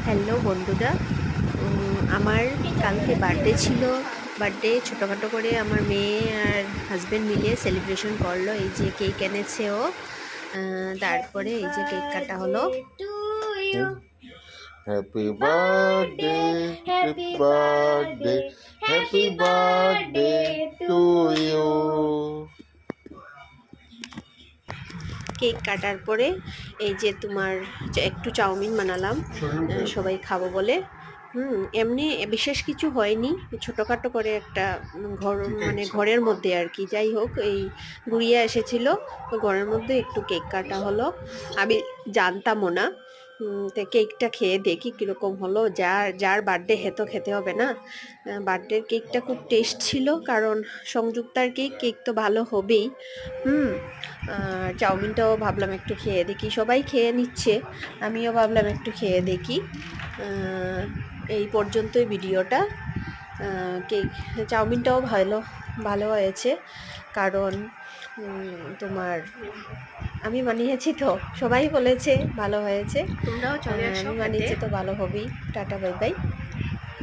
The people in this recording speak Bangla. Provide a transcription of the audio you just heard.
হ্যালো বন্ধুরা, আমার কালকে বার্থডে ছিল। বার্থডে ছোটোখাটো করে আমার মেয়ে আর হাজব্যান্ড মিলিয়ে সেলিব্রেশন করলো। এই যে কেক এনেছে ও, তারপরে এই যে কেক কাটা হলো। Happy birthday, happy birthday, happy birthday to you. Cake কাটার পরে এই যে তোমার একটু চাউমিন বানালাম, সবাই খাবো বলে। এমনি বিশেষ কিছু হয়নি, ছোটোখাটো করে একটা ঘর, মানে ঘরের মধ্যে আর কি। যাই হোক, এই গুড়িয়া এসেছিল, তো ঘরের মধ্যে একটু কেক কাটা হলো। আমি জানতামও না। তো কেকটা খেয়ে দেখি কীরকম হলো। যার যার বার্থডে তো খেতে হবে না। বার্থডের কেকটা খুব টেস্ট ছিল, কারণ সংযুক্তার কেক, কেক তো ভালো হবেই। হুম চাউমিনটাও ভাবলাম একটু খেয়ে দেখি, সবাই খেয়ে নিচ্ছে, আমিও ভাবলাম একটু খেয়ে দেখি। এই পর্যন্তই ভিডিওটা। কেক, চাউমিনটাও ভালো ভালো হয়েছে, কারণ তোমার আমি বানিয়েছি তো সবাই বলেছে ভালো হয়েছে। তোমরাও চলে আসো আমি খেতে। বানিয়েছি তো ভালো হবেই। Tata, bye bye.